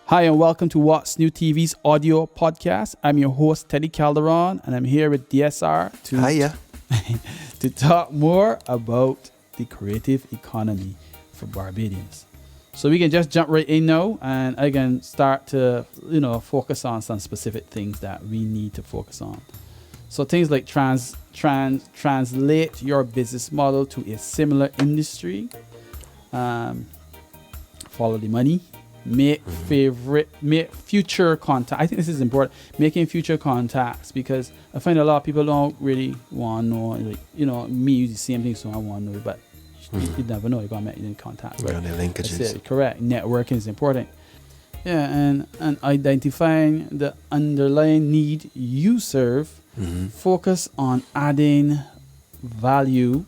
Hi, and welcome to What's New TV's audio podcast. I'm your host, Teddy Calderon, and I'm here with DSR to talk more about the creative economy for Barbadians. So we can just jump right in now, and I can start to, focus on some specific things that we need to focus on. So things like translate your business model to a similar industry, follow the money, make future contact. I think this is important, making future contacts, because I find a lot of people don't really want to know, me use the same thing, so I want to know, but you never know, you're going to make in contact. Right, the linkages. Correct. Networking is important. Yeah, and identifying the underlying need you serve, focus on adding value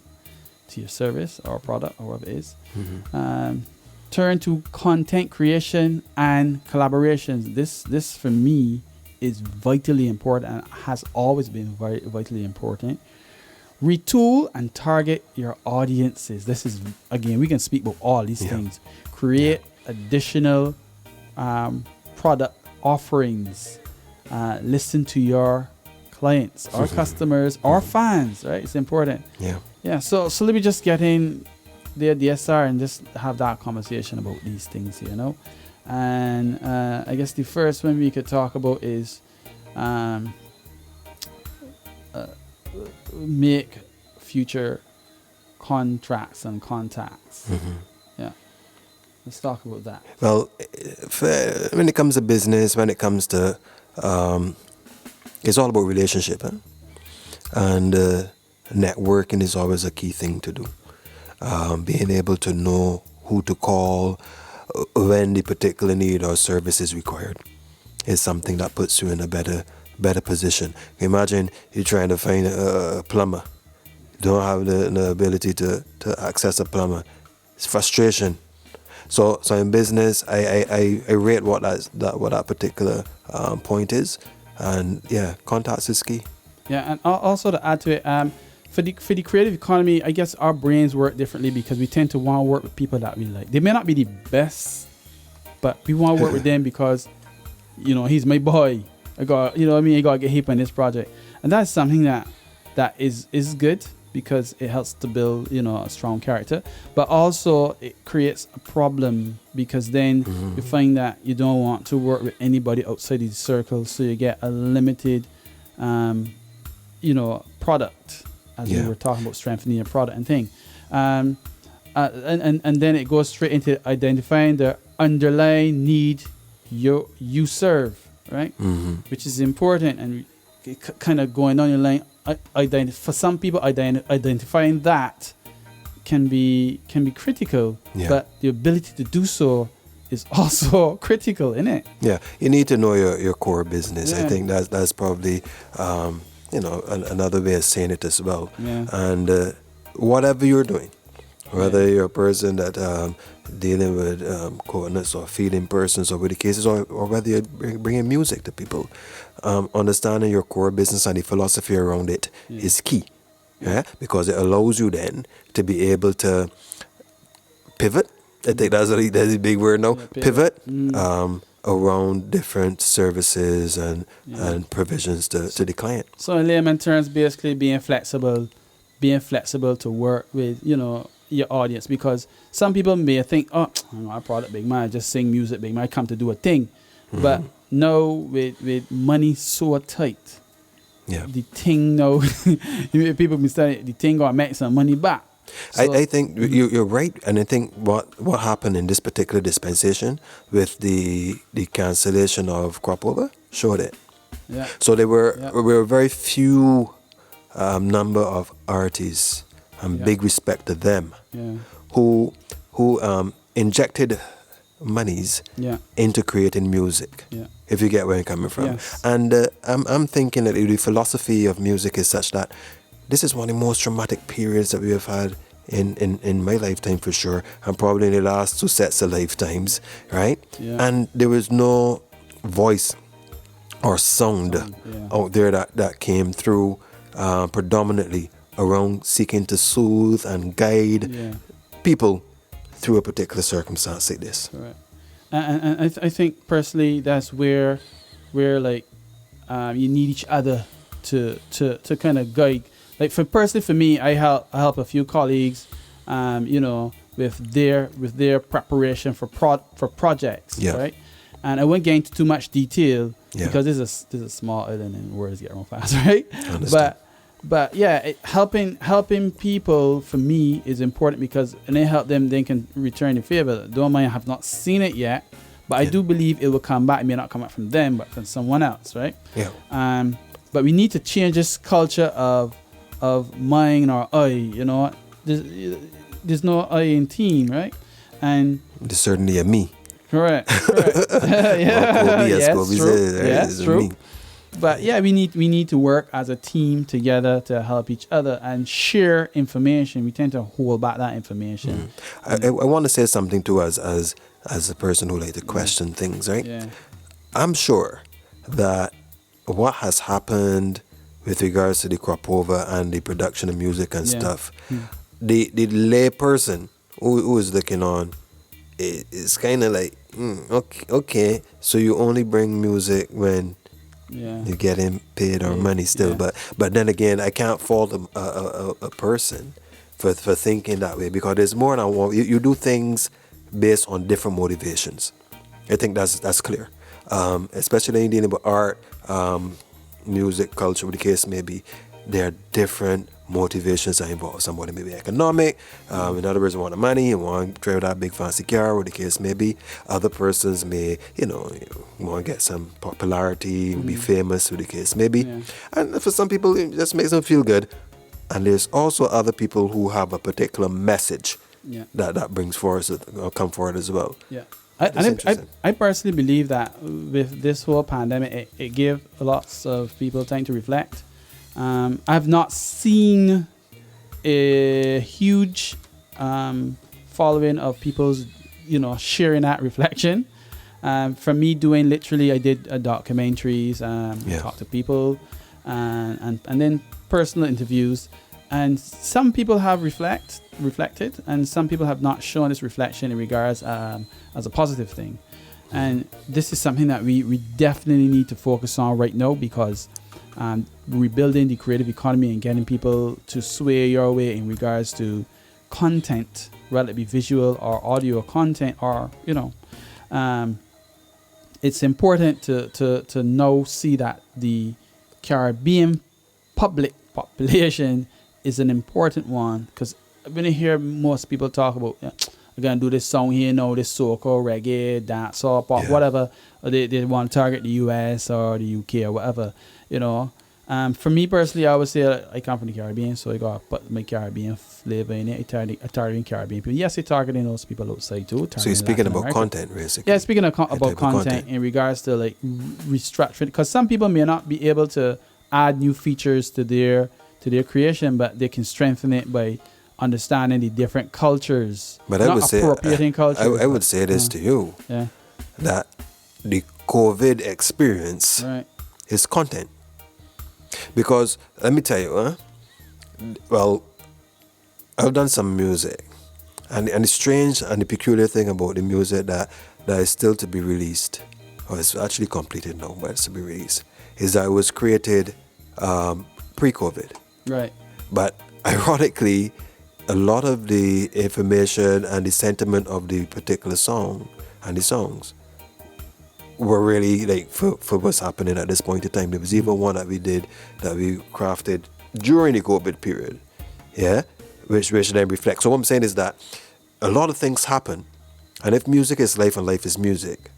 to your service or product or whatever it is. Turn to content creation and collaborations. This for me is vitally important and has always been very vitally important. Retool and target your audiences. This is, again, we can speak about all these things. Create additional product offerings. Listen to your clients or customers or fans, right? It's important. Yeah. So let me just get in the DSR and just have that conversation about these things, And I guess the first one we could talk about is make future contracts and contacts. Yeah. Let's talk about that. Well, when it comes to business, when it comes to, it's all about relationship, and networking is always a key thing to do. Being able to know who to call when the particular need or service is required is something that puts you in a better position. Imagine you're trying to find a plumber. You don't have the ability to access a plumber. It's frustration. So in business, I rate what that particular point is, and contacts is key. Yeah, and also to add to it, for the creative economy, I guess our brains work differently because we tend to want to work with people that we like. They may not be the best, but we want to work with them because, he's my boy. I got to get hip on this project. And that's something that is good because it helps to build, a strong character. But also it creates a problem because then you find that you don't want to work with anybody outside the circle. So you get a limited, product. As we were talking about strengthening your product and thing. And then it goes straight into identifying the underlying need you serve, right? Which is important, and kind of going down your line. For some people, identifying that can be critical, but the ability to do so is also critical, isn't it? Yeah, you need to know your core business. I think that's probably another way of saying it as well. And whatever you're doing, whether you're a person that dealing with coordinates or feeding persons or with the cases, or whether you're bringing music to people, understanding your core business and the philosophy around it is key. Because it allows you then to be able to pivot. I think that's a big word now. Pivot. Around different services and provisions to the client. So in layman terms, basically being flexible to work with, your audience, because some people may think, my product big man, I just sing music big man, I come to do a thing. But now with money so tight, the thing now, people be saying the thing gonna make some money back. So, I think you're right, and I think what happened in this particular dispensation with the cancellation of crop over showed it. Yeah. So there were very few number of artists, and big respect to them, who injected monies into creating music. If you get where I'm coming from. Yes. And I'm thinking that the philosophy of music is such that this is one of the most traumatic periods that we have had in my lifetime for sure, and probably in the last two sets of lifetimes, right? And there was no voice or sound out there that came through predominantly around seeking to soothe and guide people through a particular circumstance like this. Correct. And I think personally that's where like you need each other to kind of guide. Like for me, I help a few colleagues, with their preparation for projects, right? And I won't get into too much detail because this is a small island and words get wrong fast, right? But yeah, helping people for me is important because and they help them, they can return the favor. Though I have not seen it yet, but I do believe it will come back. It may not come back from them, but from someone else, right? Yeah. But we need to change this culture of mine or I. There's no I in team, right? And there's certainly a me. Correct. True. Me. But yeah, we need to work as a team together to help each other and share information. We tend to hold back that information. I want to say something too, as a person who like to question things, right? Yeah. I'm sure that what has happened with regards to the crop over and the production of music and stuff, the lay person who is looking on, it's kind of like, okay, so you only bring music when you're getting paid or money still, but then again, I can't fault a person for thinking that way, because there's more than one. You do things based on different motivations. I think that's clear, especially in dealing with art, music, culture, whatever the case may be. There are different motivations that involve. Somebody may be economic, in other words, want the money and want to drive that big fancy car, whatever the case may be. Other persons may, want to get some popularity, be famous, whatever the case may be. Yeah. And for some people, it just makes them feel good. And there's also other people who have a particular message that brings forward or come forward as well. Yeah. I personally believe that with this whole pandemic, it gave lots of people time to reflect. I've not seen a huge following of people's, sharing that reflection. For me, doing literally, I did documentaries, talk to people, and then personal interviews. And some people have reflected, and some people have not shown this reflection in regards as a positive thing. And this is something that we definitely need to focus on right now, because rebuilding the creative economy and getting people to sway your way in regards to content, whether it be visual or audio content, or it's important to now see that the Caribbean public population is an important one, because when I hear most people talk about we're gonna do this song here, this soca, reggae, dance, or pop, whatever, or they want to target the US or the UK or whatever, For me personally, I would say I come from the Caribbean, so I got to put my Caribbean flavor in it. I target Caribbean people. Yes, I targeting those people outside too. So you're speaking about content, basically. Yeah, speaking about content in regards to like restructuring, because some people may not be able to add new features to their creation, but they can strengthen it by understanding the different cultures. But I would say, cultures. I would say this to you, that the COVID experience is content. Because let me tell you, well, I've done some music, and the strange and the peculiar thing about the music that is still to be released, or it's actually completed now, but it's to be released, is that it was created pre-COVID. Right. But ironically, a lot of the information and the sentiment of the particular song and the songs were really like for what's happening at this point in time. There was even one that we crafted during the COVID period, which then reflects. So what I'm saying is that a lot of things happen, and if music is life and life is music,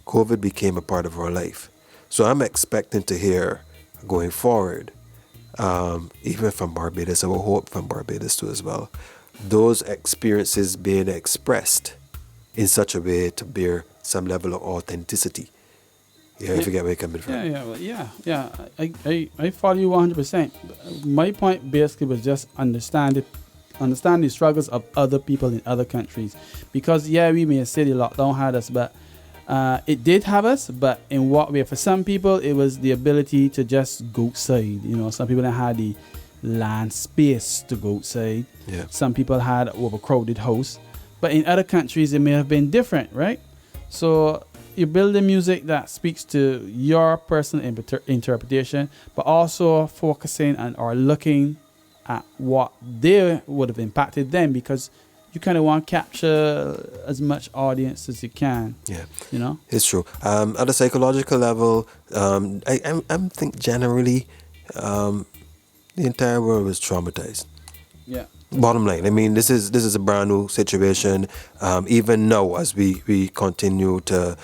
COVID became a part of our life. So I'm expecting to hear going forward, even from Barbados, I will hope from Barbados too as well, those experiences being expressed in such a way to bear some level of authenticity. If you get where you're coming from. I follow you 100%. My point basically was just understand the struggles of other people in other countries. Because we may say the lockdown had us, but it did have us, but in what way? For some people, it was the ability to just go outside. Some people had the land space to go outside. Yeah. Some people had an overcrowded house. But in other countries, it may have been different, right? So you build the music that speaks to your personal interpretation, but also focusing and or looking at what they would have impacted them, because you kind of want to capture as much audience as you can. Yeah, you know, it's true. At a psychological level, I think generally, the entire world was traumatized. Yeah. Bottom line, I mean, this is a brand new situation. Even now, as we continue to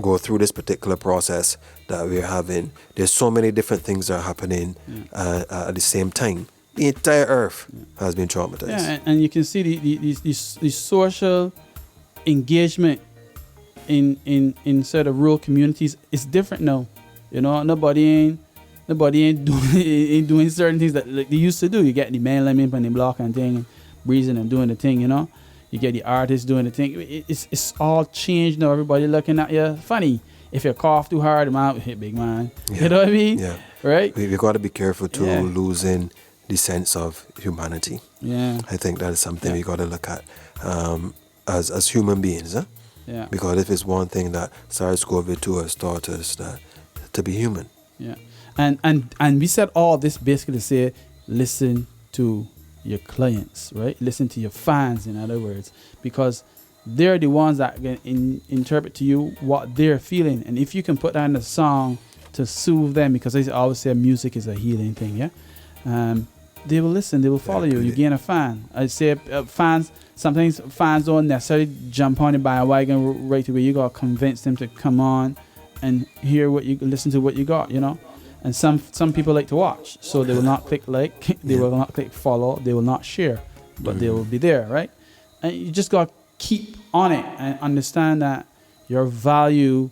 go through this particular process that we're having, there's so many different things that are happening at the same time. The entire earth has been traumatized. Yeah, and you can see the social engagement in sort of rural communities is different now. You know, nobody ain't doing certain things that like they used to do. You get the man lemon on the block and thing, breezing and doing the thing. You know, you get the artists doing the thing. It's all changed now. Everybody looking at you funny. If you cough too hard, I'm out. Hit big man. Yeah. You know what I mean? Yeah. Right. We got to be careful to losing the sense of humanity. Yeah. I think that is something we got to look at as human beings. Huh? Yeah. Because if it's one thing that SARS-CoV-2 has taught us, that to be human. Yeah. And we said all this basically to say, listen to your clients, right? Listen to your fans, in other words, because they're the ones that can interpret to you what they're feeling. And if you can put that in a song to soothe them, because I always say music is a healing thing, yeah? They will listen, they will follow you. You gain a fan. I say sometimes fans don't necessarily jump on the bandwagon right away. You got to convince them to come on and listen to what you got, you know? And some people like to watch, so they will not click like, they will not click follow, they will not share, but they will be there, right? And you just got to keep on it and understand that your value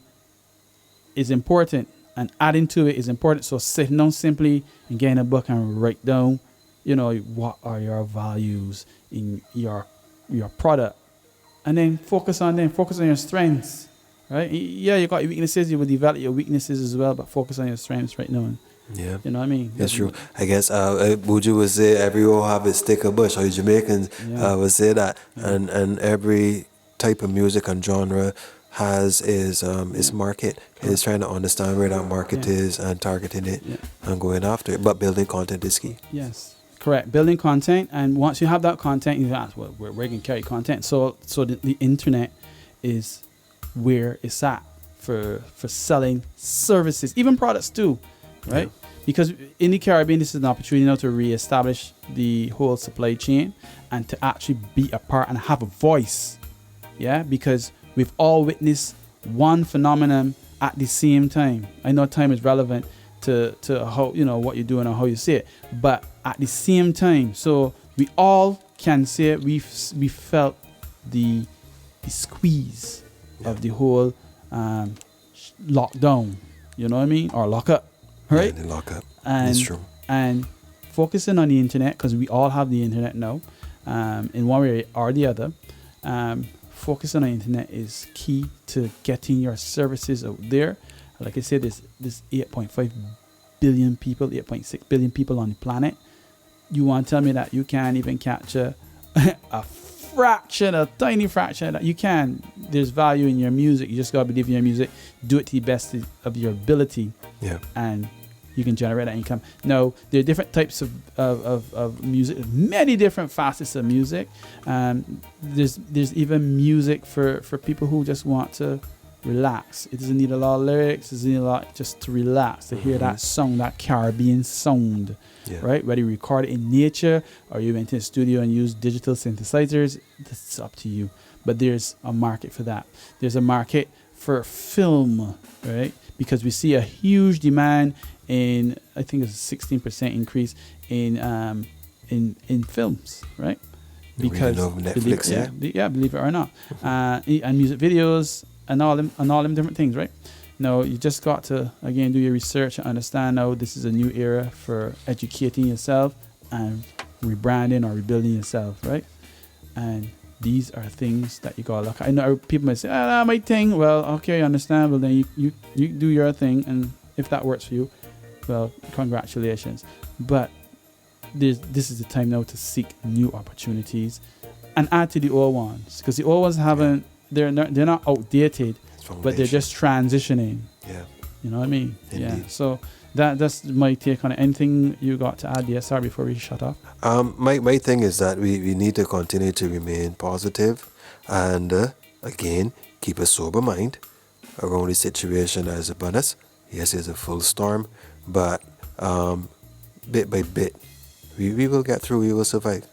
is important and adding to it is important. So sit down simply and get in a book and write down, you know, what are your values in your product, and then focus on your strengths. Right? Yeah, you got your weaknesses. You will develop your weaknesses as well, but focus on your strengths right now. Yeah, you know what I mean. That's true. I guess Buju would say every will have its stick of bush, or you Jamaicans would say that, and every type of music and genre has its market. Is trying to understand where that market is and targeting it and going after it. But building content is key. Yes, correct. Building content, and once you have that content, you ask, well, where can carry content? So the internet is where it's at for selling services, even products too, right? Yeah. Because in the Caribbean, this is an opportunity now to reestablish the whole supply chain and to actually be a part and have a voice. Yeah, because we've all witnessed one phenomenon at the same time. I know time is relevant to how, you know, what you're doing or how you see it, but at the same time, so we all can say it, we felt the squeeze of the whole lockdown, you know what I mean, or lockup, right? Yeah, the lockup. And it's true. And focusing on the internet, because we all have the internet now, in one way or the other. Focusing on the internet is key to getting your services out there. Like I said, there's 8.5 billion people, 8.6 billion people on the planet. You want to tell me that you can't even capture a tiny fraction that you can. There's value in your music. You just gotta believe in your music, do it to the best of your ability, and you can generate that income. Now, there are different types of music, many different facets of music. There's even music for people who just want to relax. It doesn't need a lot of lyrics. It doesn't need a lot, just to relax, to hear that sound, that Caribbean sound. Right? Whether you record it in nature or you went to a studio and use digital synthesizers, that's up to you. But there's a market for that. There's a market for film, right? Because we see a huge demand in, I think it's a 16% increase in films, right? Because Netflix, believe it or not, and music videos and all them different things, right? No, you just got to, again, do your research and understand now this is a new era for educating yourself and rebranding or rebuilding yourself, right? And these are things that you got to look at. I know people might say, my thing. Well, okay, I understand. Well, then you do your thing. And if that works for you, well, congratulations. But this is the time now to seek new opportunities and add to the old ones. Because the old ones haven't they're not outdated, but they're just transitioning. Yeah. You know what I mean? Indeed. Yeah. So that's my take on it. Anything you got to add, DSR, before we shut off? My thing is that we need to continue to remain positive and again keep a sober mind around the situation as upon us. Yes, it's a full storm, but bit by bit we will get through. We will survive.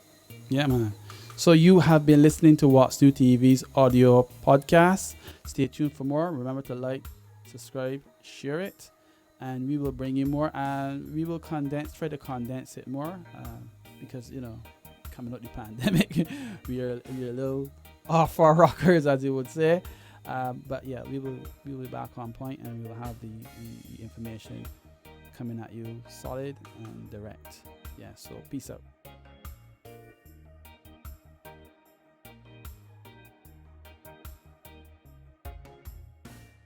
Yeah, man. So you have been listening to What's New TV's audio podcast. Stay tuned for more. Remember to like, subscribe, share it, and we will bring you more. And we will try to condense it more because, you know, coming out the pandemic, we are a little off our rockers, as you would say. But yeah, we will be back on point, and we will have the information coming at you solid and direct. Yeah, so peace out.